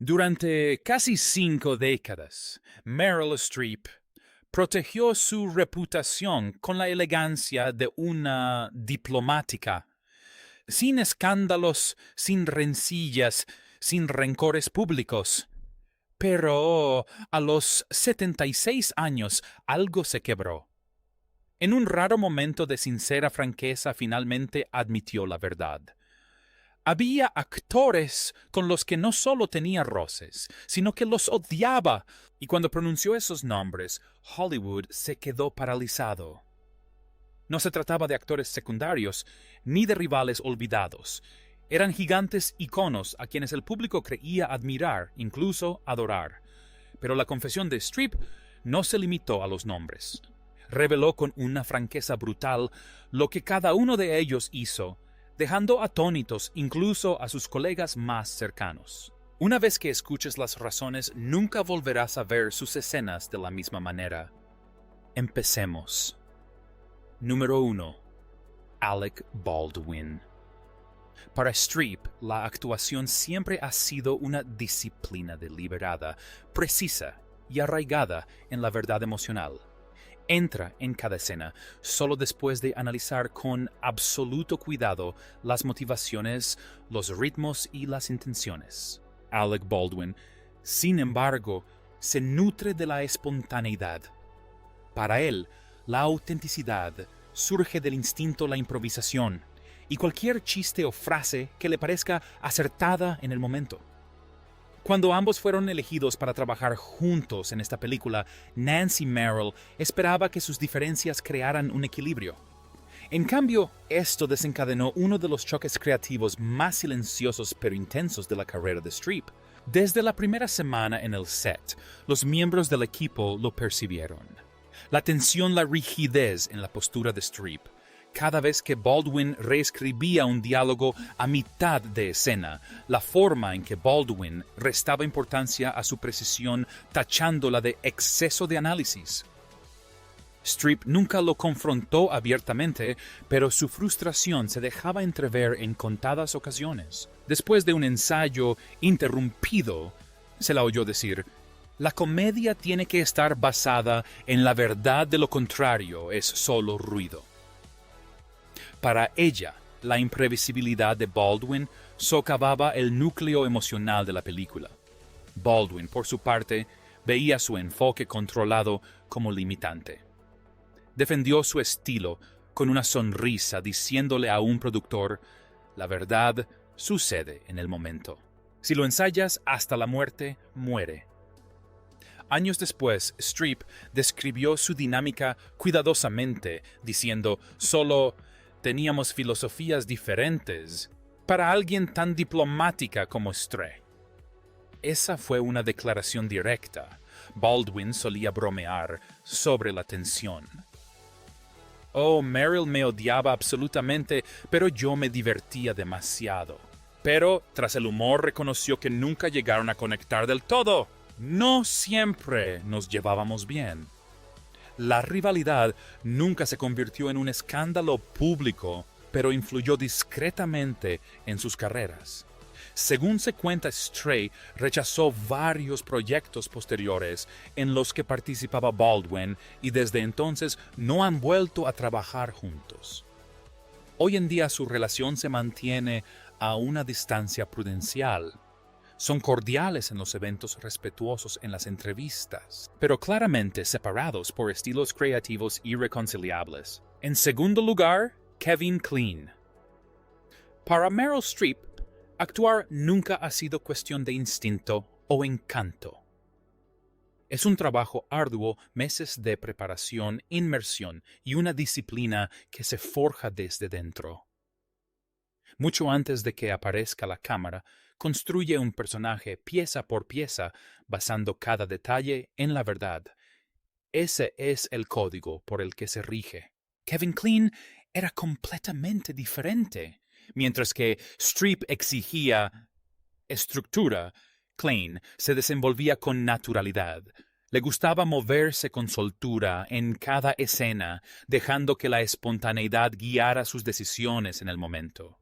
Durante casi 5 décadas, Meryl Streep protegió su reputación con la elegancia de una diplomática, sin escándalos, sin rencillas, sin rencores públicos. Pero a los 76 años algo se quebró. En un raro momento de sincera franqueza finalmente admitió la verdad. Había actores con los que no solo tenía roces, sino que los odiaba, y cuando pronunció esos nombres, Hollywood se quedó paralizado. No se trataba de actores secundarios, ni de rivales olvidados. Eran gigantes iconos a quienes el público creía admirar, incluso adorar. Pero la confesión de Streep no se limitó a los nombres. Reveló con una franqueza brutal lo que cada uno de ellos hizo, dejando atónitos incluso a sus colegas más cercanos. Una vez que escuches las razones, nunca volverás a ver sus escenas de la misma manera. Empecemos. Número 1. Alec Baldwin. Para Streep, la actuación siempre ha sido una disciplina deliberada, precisa y arraigada en la verdad emocional. Entra en cada escena solo después de analizar con absoluto cuidado las motivaciones, los ritmos y las intenciones. Alec Baldwin, sin embargo, se nutre de la espontaneidad. Para él, la autenticidad surge del instinto de la improvisación y cualquier chiste o frase que le parezca acertada en el momento. Cuando ambos fueron elegidos para trabajar juntos en esta película, Nancy Merrill esperaba que sus diferencias crearan un equilibrio. En cambio, esto desencadenó uno de los choques creativos más silenciosos pero intensos de la carrera de Streep. Desde la primera semana en el set, los miembros del equipo lo percibieron. La tensión, la rigidez en la postura de Streep. Cada vez que Baldwin reescribía un diálogo a mitad de escena, la forma en que Baldwin restaba importancia a su precisión tachándola de exceso de análisis. Streep nunca lo confrontó abiertamente, pero su frustración se dejaba entrever en contadas ocasiones. Después de un ensayo interrumpido, se la oyó decir: «La comedia tiene que estar basada en la verdad, de lo contrario es solo ruido». Para ella, la imprevisibilidad de Baldwin socavaba el núcleo emocional de la película. Baldwin, por su parte, veía su enfoque controlado como limitante. Defendió su estilo con una sonrisa, diciéndole a un productor: «La verdad sucede en el momento. Si lo ensayas hasta la muerte, muere». Años después, Streep describió su dinámica cuidadosamente, diciendo: «Solo teníamos filosofías diferentes para alguien tan diplomática como Streep». Esa fue una declaración directa. Baldwin solía bromear sobre la tensión. «Oh, Meryl me odiaba absolutamente, pero yo me divertía demasiado». Pero, tras el humor, reconoció que nunca llegaron a conectar del todo. No siempre nos llevábamos bien. La rivalidad nunca se convirtió en un escándalo público, pero influyó discretamente en sus carreras. Según se cuenta, Streep rechazó varios proyectos posteriores en los que participaba Baldwin y desde entonces no han vuelto a trabajar juntos. Hoy en día su relación se mantiene a una distancia prudencial. Son cordiales en los eventos, respetuosos en las entrevistas, pero claramente separados por estilos creativos irreconciliables. En segundo lugar, Kevin Kline. Para Meryl Streep, actuar nunca ha sido cuestión de instinto o encanto. Es un trabajo arduo, meses de preparación, inmersión y una disciplina que se forja desde dentro. Mucho antes de que aparezca la cámara, construye un personaje pieza por pieza, basando cada detalle en la verdad. Ese es el código por el que se rige. Kevin Kline era completamente diferente. Mientras que Streep exigía estructura, Kline se desenvolvía con naturalidad. Le gustaba moverse con soltura en cada escena, dejando que la espontaneidad guiara sus decisiones en el momento.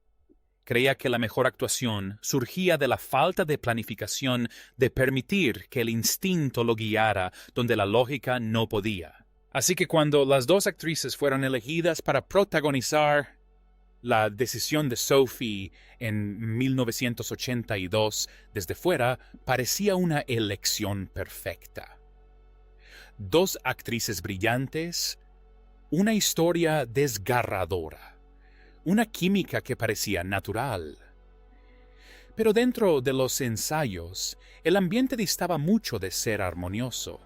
Creía que la mejor actuación surgía de la falta de planificación de permitir que el instinto lo guiara donde la lógica no podía. Así que cuando las dos actrices fueron elegidas para protagonizar la decisión de Sophie en 1982 desde fuera, parecía una elección perfecta. Dos actrices brillantes, una historia desgarradora, una química que parecía natural. Pero dentro de los ensayos, el ambiente distaba mucho de ser armonioso.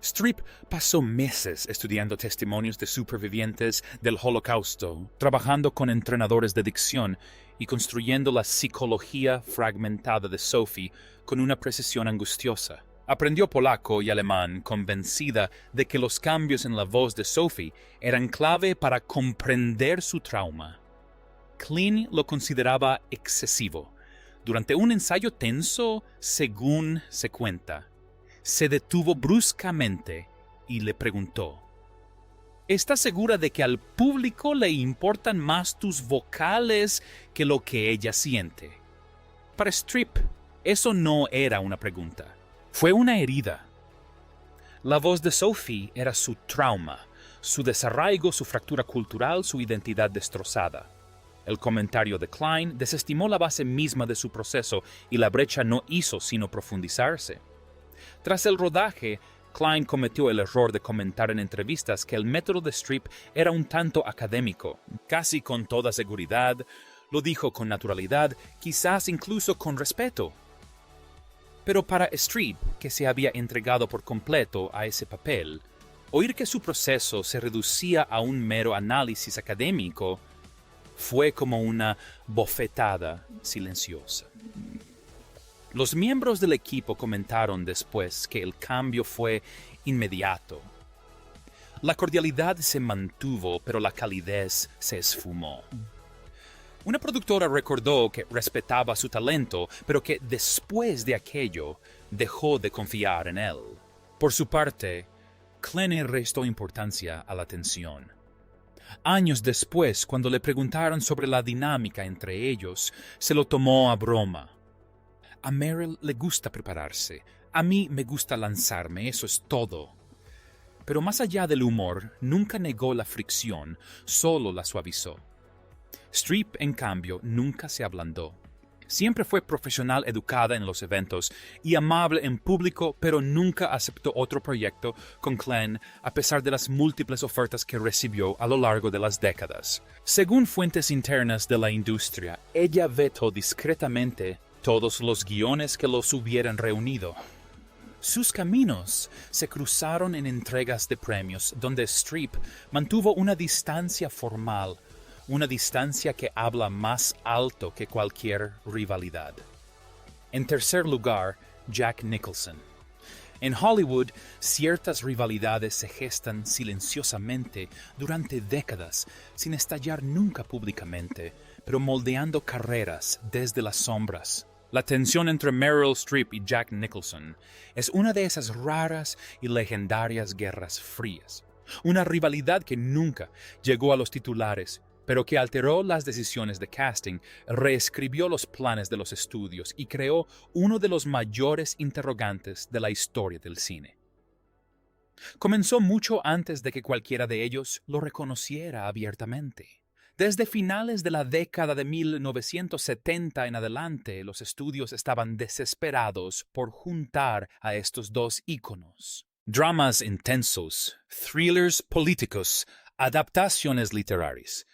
Streep pasó meses estudiando testimonios de supervivientes del Holocausto, trabajando con entrenadores de dicción y construyendo la psicología fragmentada de Sophie con una precisión angustiosa. Aprendió polaco y alemán, convencida de que los cambios en la voz de Sophie eran clave para comprender su trauma. Kline lo consideraba excesivo. Durante un ensayo tenso, según se cuenta, se detuvo bruscamente y le preguntó: ¿estás segura de que al público le importan más tus vocales que lo que ella siente? Para Streep, eso no era una pregunta. Fue una herida. La voz de Sophie era su trauma, su desarraigo, su fractura cultural, su identidad destrozada. El comentario de Kline desestimó la base misma de su proceso y la brecha no hizo sino profundizarse. Tras el rodaje, Kline cometió el error de comentar en entrevistas que el método de Streep era un tanto académico. Casi con toda seguridad, lo dijo con naturalidad, quizás incluso con respeto. Pero para Streep, que se había entregado por completo a ese papel, oír que su proceso se reducía a un mero análisis académico fue como una bofetada silenciosa. Los miembros del equipo comentaron después que el cambio fue inmediato. La cordialidad se mantuvo, pero la calidez se esfumó. Una productora recordó que respetaba su talento, pero que después de aquello dejó de confiar en él. Por su parte, Kline restó importancia a la tensión. Años después, cuando le preguntaron sobre la dinámica entre ellos, se lo tomó a broma. A Meryl le gusta prepararse. A mí me gusta lanzarme, eso es todo. Pero más allá del humor, nunca negó la fricción, solo la suavizó. Streep, en cambio, nunca se ablandó. Siempre fue profesional educada en los eventos y amable en público, pero nunca aceptó otro proyecto con Kline a pesar de las múltiples ofertas que recibió a lo largo de las décadas. Según fuentes internas de la industria, ella vetó discretamente todos los guiones que los hubieran reunido. Sus caminos se cruzaron en entregas de premios, donde Streep mantuvo una distancia formal, una distancia que habla más alto que cualquier rivalidad. En tercer lugar, Jack Nicholson. En Hollywood, ciertas rivalidades se gestan silenciosamente durante décadas, sin estallar nunca públicamente, pero moldeando carreras desde las sombras. La tensión entre Meryl Streep y Jack Nicholson es una de esas raras y legendarias guerras frías. Una rivalidad que nunca llegó a los titulares, pero que alteró las decisiones de casting, reescribió los planes de los estudios y creó uno de los mayores interrogantes de la historia del cine. Comenzó mucho antes de que cualquiera de ellos lo reconociera abiertamente. Desde finales de la década de 1970 en adelante, los estudios estaban desesperados por juntar a estos dos íconos. Dramas intensos, thrillers políticos, adaptaciones literarias.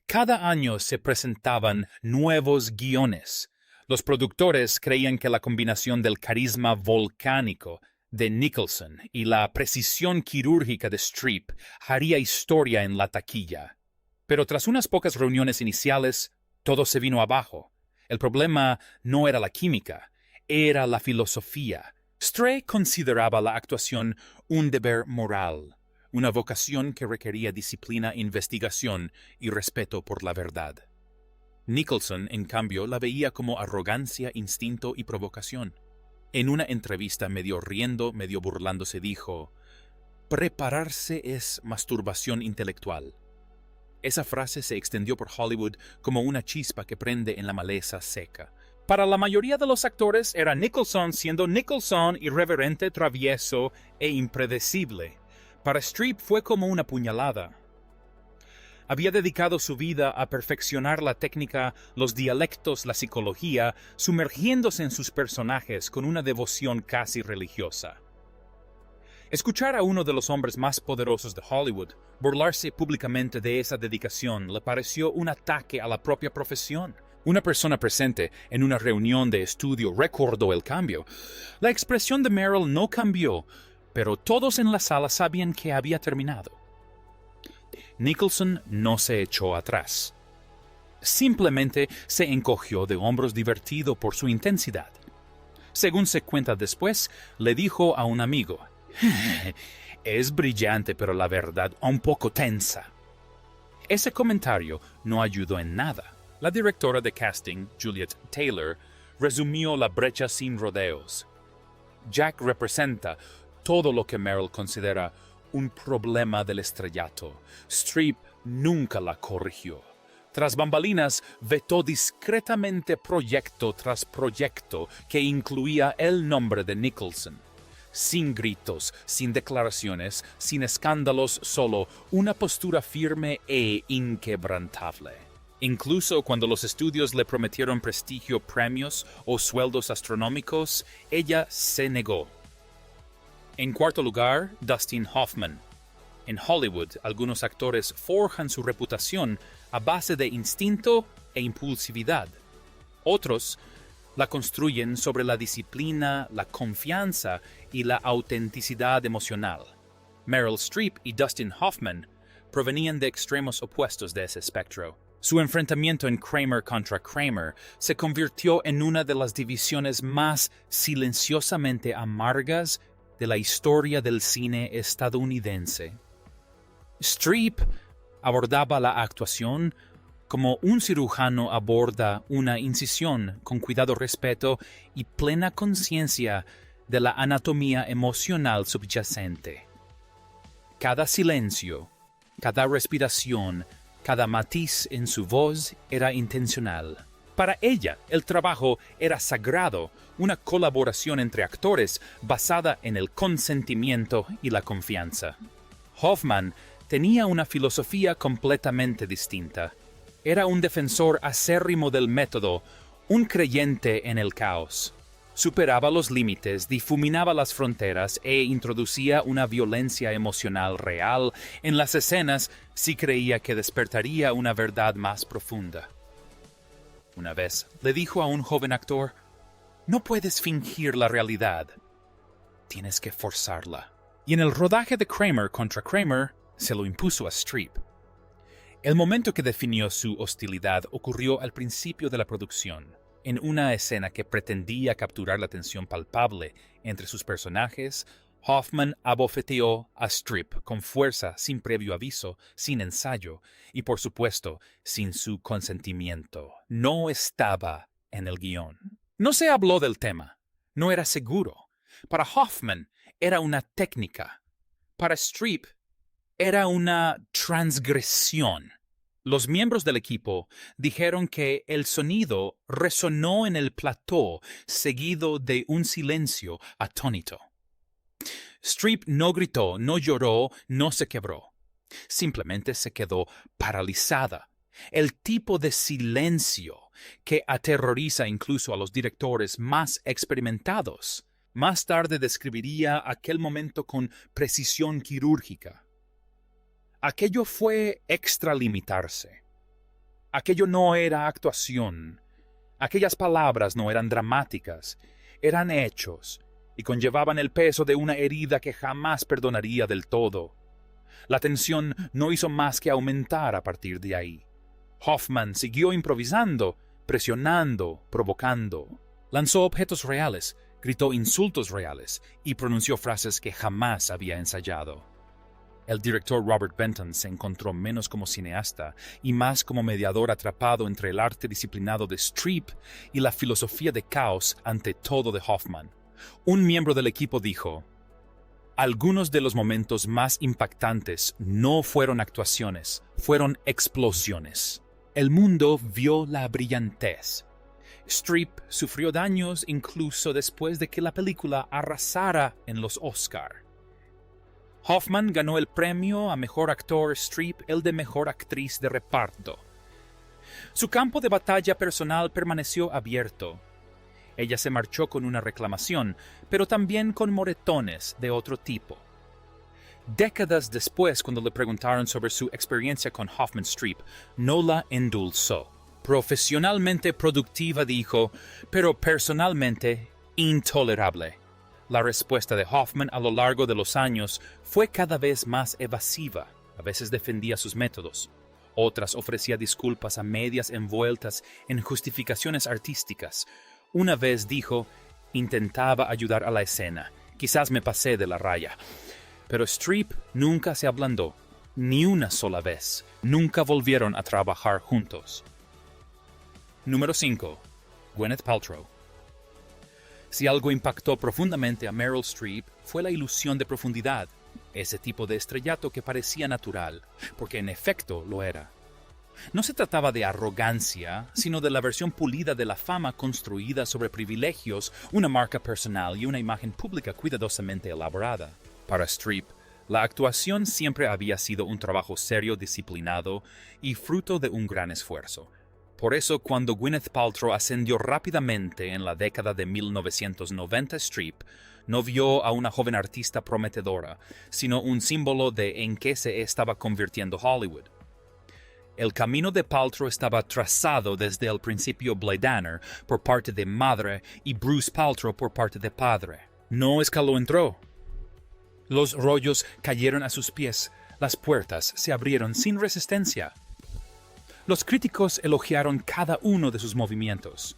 Cada año se presentaban nuevos guiones. Los productores creían que la combinación del carisma volcánico de Nicholson y la precisión quirúrgica de Streep haría historia en la taquilla. Pero tras unas pocas reuniones iniciales, todo se vino abajo. El problema no era la química, era la filosofía. Stray consideraba la actuación un deber moral, una vocación que requería disciplina, investigación y respeto por la verdad. Nicholson, en cambio, la veía como arrogancia, instinto y provocación. En una entrevista, medio riendo, medio burlándose, dijo: «Prepararse es masturbación intelectual. Esa frase se extendió por Hollywood como una chispa que prende en la maleza seca. Para la mayoría de los actores era Nicholson siendo Nicholson, irreverente, travieso e impredecible. Para Streep fue como una puñalada. Había dedicado su vida a perfeccionar la técnica, los dialectos, la psicología, sumergiéndose en sus personajes con una devoción casi religiosa. Escuchar a uno de los hombres más poderosos de Hollywood burlarse públicamente de esa dedicación le pareció un ataque a la propia profesión. Una persona presente en una reunión de estudio recordó el cambio. La expresión de Meryl no cambió, pero todos en la sala sabían que había terminado. Nicholson no se echó atrás. Simplemente se encogió de hombros divertido por su intensidad. Según se cuenta después, le dijo a un amigo, «Es brillante, pero la verdad un poco tensa». Ese comentario no ayudó en nada. La directora de casting, Juliet Taylor, resumió la brecha sin rodeos. Jack representa todo lo que Meryl considera un problema del estrellato. Streep nunca la corrigió. Tras bambalinas, vetó discretamente proyecto tras proyecto que incluía el nombre de Nicholson. Sin gritos, sin declaraciones, sin escándalos, solo una postura firme e inquebrantable. Incluso cuando los estudios le prometieron prestigio, premios o sueldos astronómicos, ella se negó. En cuarto lugar, Dustin Hoffman. En Hollywood, algunos actores forjan su reputación a base de instinto e impulsividad. Otros la construyen sobre la disciplina, la confianza y la autenticidad emocional. Meryl Streep y Dustin Hoffman provenían de extremos opuestos de ese espectro. Su enfrentamiento en Kramer contra Kramer se convirtió en una de las divisiones más silenciosamente amargas de la historia del cine estadounidense. Streep abordaba la actuación como un cirujano aborda una incisión con cuidado, respeto y plena conciencia de la anatomía emocional subyacente. Cada silencio, cada respiración, cada matiz en su voz era intencional. Para ella, el trabajo era sagrado, una colaboración entre actores basada en el consentimiento y la confianza. Hoffman tenía una filosofía completamente distinta. Era un defensor acérrimo del método, un creyente en el caos. Superaba los límites, difuminaba las fronteras e introducía una violencia emocional real en las escenas si creía que despertaría una verdad más profunda. Una vez le dijo a un joven actor, «No puedes fingir la realidad, tienes que forzarla». Y en el rodaje de Kramer contra Kramer, se lo impuso a Streep. El momento que definió su hostilidad ocurrió al principio de la producción, en una escena que pretendía capturar la tensión palpable entre sus personajes. Hoffman abofeteó a Streep con fuerza, sin previo aviso, sin ensayo y, por supuesto, sin su consentimiento. No estaba en el guión. No se habló del tema. No era seguro. Para Hoffman era una técnica. Para Streep era una transgresión. Los miembros del equipo dijeron que el sonido resonó en el plató seguido de un silencio atónito. Streep no gritó, no lloró, no se quebró. Simplemente se quedó paralizada. El tipo de silencio que aterroriza incluso a los directores más experimentados. Más tarde describiría aquel momento con precisión quirúrgica. Aquello fue extralimitarse. Aquello no era actuación. Aquellas palabras no eran dramáticas, eran hechos, y conllevaban el peso de una herida que jamás perdonaría del todo. La tensión no hizo más que aumentar a partir de ahí. Hoffman siguió improvisando, presionando, provocando. Lanzó objetos reales, gritó insultos reales y pronunció frases que jamás había ensayado. El director Robert Benton se encontró menos como cineasta y más como mediador atrapado entre el arte disciplinado de Streep y la filosofía de caos ante todo de Hoffman. Un miembro del equipo dijo, Algunos de los momentos más impactantes no fueron actuaciones, fueron explosiones. El mundo vio la brillantez. Streep sufrió daños incluso después de que la película arrasara en los Oscar. Hoffman ganó el premio a Mejor Actor, Streep el de Mejor Actriz de Reparto. Su campo de batalla personal permaneció abierto. Ella se marchó con una reclamación, pero también con moretones de otro tipo. Décadas después, cuando le preguntaron sobre su experiencia con Hoffman, Streep no la endulzó. Profesionalmente productiva, dijo, pero personalmente intolerable. La respuesta de Hoffman a lo largo de los años fue cada vez más evasiva. A veces defendía sus métodos. Otras ofrecía disculpas a medias envueltas en justificaciones artísticas. Una vez dijo, intentaba ayudar a la escena. Quizás me pasé de la raya. Pero Streep nunca se ablandó, ni una sola vez. Nunca volvieron a trabajar juntos. Número 5. Gwyneth Paltrow. Si algo impactó profundamente a Meryl Streep fue la ilusión de profundidad, ese tipo de estrellato que parecía natural, porque en efecto lo era. No se trataba de arrogancia, sino de la versión pulida de la fama construida sobre privilegios, una marca personal y una imagen pública cuidadosamente elaborada. Para Streep, la actuación siempre había sido un trabajo serio, disciplinado y fruto de un gran esfuerzo. Por eso, cuando Gwyneth Paltrow ascendió rápidamente en la década de 1990, Streep no vio a una joven artista prometedora, sino un símbolo de en qué se estaba convirtiendo Hollywood. El camino de Paltrow estaba trazado desde el principio Blade Runner por parte de madre y Bruce Paltrow por parte de padre. No escaló, entró. Los rollos cayeron a sus pies, las puertas se abrieron sin resistencia. Los críticos elogiaron cada uno de sus movimientos.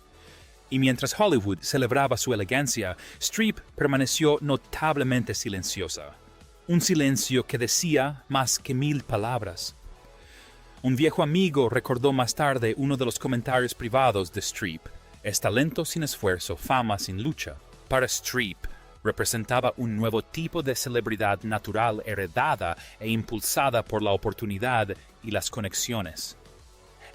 Y mientras Hollywood celebraba su elegancia, Streep permaneció notablemente silenciosa. Un silencio que decía más que 1000 palabras. Un viejo amigo recordó más tarde uno de los comentarios privados de Streep. Es talento sin esfuerzo, fama sin lucha. Para Streep, representaba un nuevo tipo de celebridad natural heredada e impulsada por la oportunidad y las conexiones.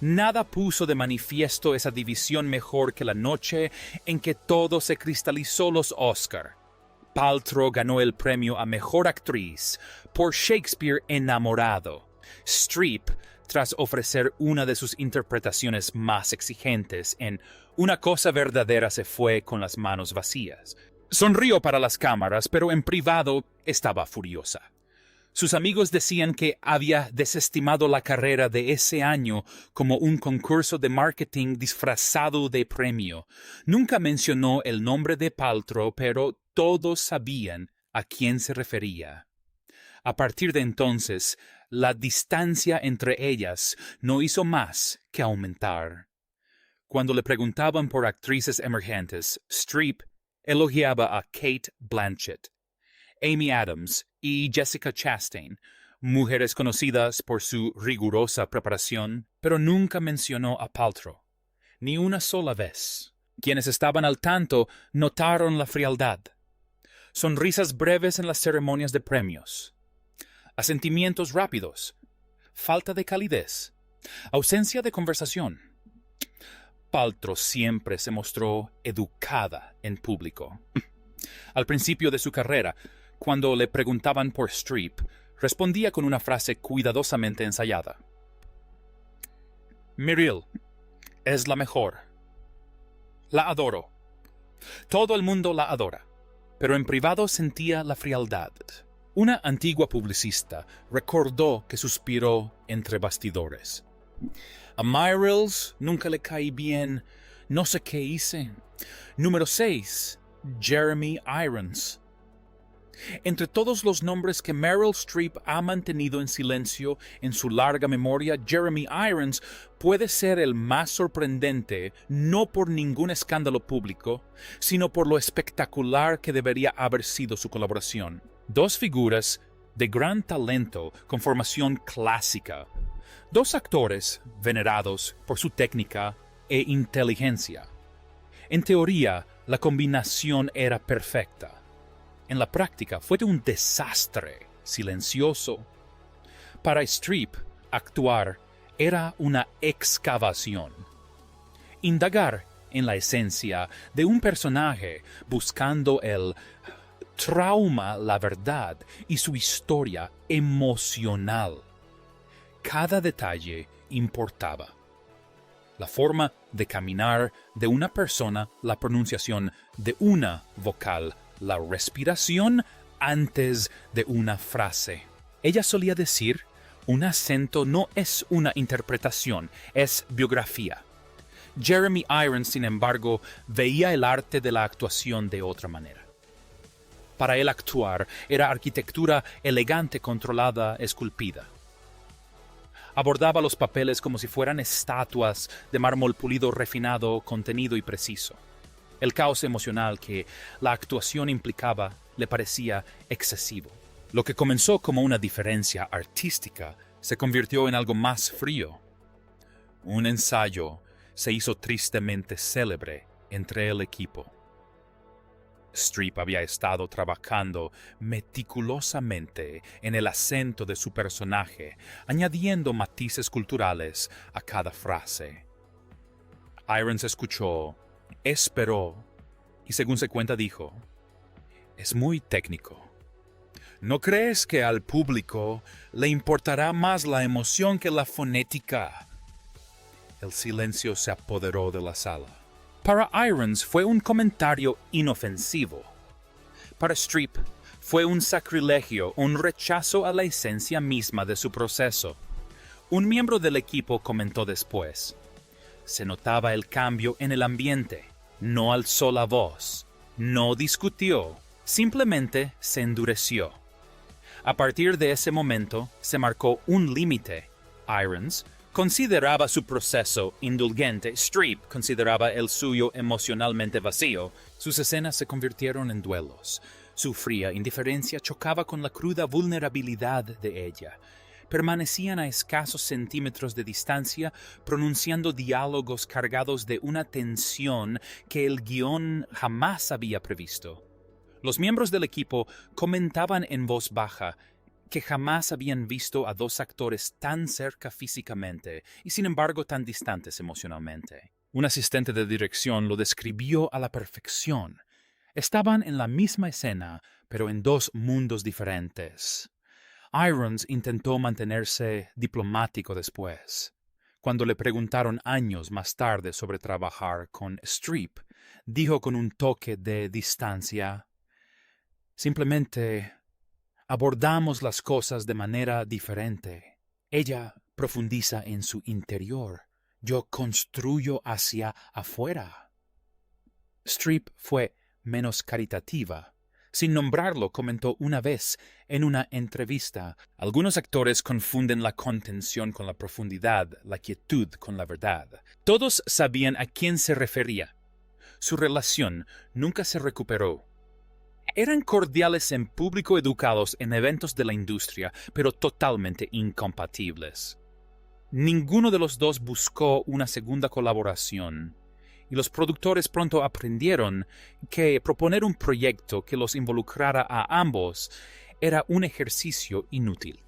Nada puso de manifiesto esa división mejor que la noche en que todo se cristalizó los Oscar. Paltrow ganó el premio a Mejor Actriz por Shakespeare Enamorado. Streep, tras ofrecer una de sus interpretaciones más exigentes en Una cosa verdadera, se fue con las manos vacías. Sonrió para las cámaras, pero en privado estaba furiosa. Sus amigos decían que había desestimado la carrera de ese año como un concurso de marketing disfrazado de premio. Nunca mencionó el nombre de Paltrow, pero todos sabían a quién se refería. A partir de entonces, la distancia entre ellas no hizo más que aumentar. Cuando le preguntaban por actrices emergentes, Streep elogiaba a Cate Blanchett, Amy Adams y Jessica Chastain, mujeres conocidas por su rigurosa preparación, pero nunca mencionó a Paltrow, ni una sola vez. Quienes estaban al tanto notaron la frialdad. Sonrisas breves en las ceremonias de premios. Asentimientos rápidos. Falta de calidez. Ausencia de conversación. Paltrow siempre se mostró educada en público. Al principio de su carrera, cuando le preguntaban por Streep, respondía con una frase cuidadosamente ensayada. Meryl es la mejor. La adoro. Todo el mundo la adora. Pero en privado sentía la frialdad. Una antigua publicista recordó que suspiró entre bastidores. A Meryl nunca le caí bien, no sé qué hice. Número 6. Jeremy Irons. Entre todos los nombres que Meryl Streep ha mantenido en silencio en su larga memoria, Jeremy Irons puede ser el más sorprendente, no por ningún escándalo público, sino por lo espectacular que debería haber sido su colaboración. Dos figuras de gran talento con formación clásica. Dos actores venerados por su técnica e inteligencia. En teoría, la combinación era perfecta. En la práctica fue un desastre silencioso. Para Streep, actuar era una excavación. Indagar en la esencia de un personaje buscando el trauma, la verdad y su historia emocional. Cada detalle importaba. La forma de caminar de una persona, la pronunciación de una vocal, la respiración antes de una frase. Ella solía decir, un acento no es una interpretación, es biografía. Jeremy Irons, sin embargo, veía el arte de la actuación de otra manera. Para él actuar era arquitectura elegante, controlada, esculpida. Abordaba los papeles como si fueran estatuas de mármol pulido, refinado, contenido y preciso. El caos emocional que la actuación implicaba le parecía excesivo. Lo que comenzó como una diferencia artística se convirtió en algo más frío. Un ensayo se hizo tristemente célebre entre el equipo. Streep había estado trabajando meticulosamente en el acento de su personaje, añadiendo matices culturales a cada frase. Irons escuchó, esperó y, según se cuenta, dijo, «Es muy técnico. ¿No crees que al público le importará más la emoción que la fonética?» El silencio se apoderó de la sala. Para Irons fue un comentario inofensivo. Para Streep fue un sacrilegio, un rechazo a la esencia misma de su proceso. Un miembro del equipo comentó después, se notaba el cambio en el ambiente, no alzó la voz, no discutió, simplemente se endureció. A partir de ese momento se marcó un límite. Irons consideraba su proceso indulgente, Streep consideraba el suyo emocionalmente vacío. Sus escenas se convirtieron en duelos. Su fría indiferencia chocaba con la cruda vulnerabilidad de ella. Permanecían a escasos centímetros de distancia, pronunciando diálogos cargados de una tensión que el guión jamás había previsto. Los miembros del equipo comentaban en voz baja que jamás habían visto a dos actores tan cerca físicamente y sin embargo tan distantes emocionalmente. Un asistente de dirección lo describió a la perfección. Estaban en la misma escena, pero en dos mundos diferentes. Irons intentó mantenerse diplomático después. Cuando le preguntaron años más tarde sobre trabajar con Streep, dijo con un toque de distancia, «Simplemente abordamos las cosas de manera diferente. Ella profundiza en su interior. Yo construyo hacia afuera». Streep fue menos caritativa. Sin nombrarlo, comentó una vez en una entrevista, algunos actores confunden la contención con la profundidad, la quietud con la verdad. Todos sabían a quién se refería. Su relación nunca se recuperó. Eran cordiales en público, educados en eventos de la industria, pero totalmente incompatibles. Ninguno de los dos buscó una segunda colaboración, y los productores pronto aprendieron que proponer un proyecto que los involucrara a ambos era un ejercicio inútil.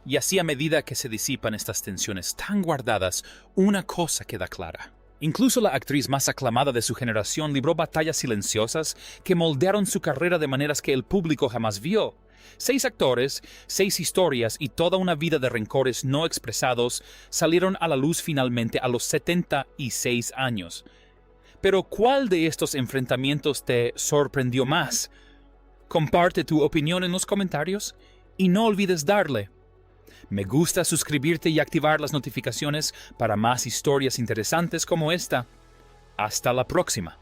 Y así, a medida que se disipan estas tensiones tan guardadas, una cosa queda clara. Incluso la actriz más aclamada de su generación libró batallas silenciosas que moldearon su carrera de maneras que el público jamás vio. 6 actores, 6 historias y toda una vida de rencores no expresados salieron a la luz finalmente a los 76 años. Pero ¿cuál de estos enfrentamientos te sorprendió más? Comparte tu opinión en los comentarios y no olvides darle me gusta, suscribirte y activar las notificaciones para más historias interesantes como esta. Hasta la próxima.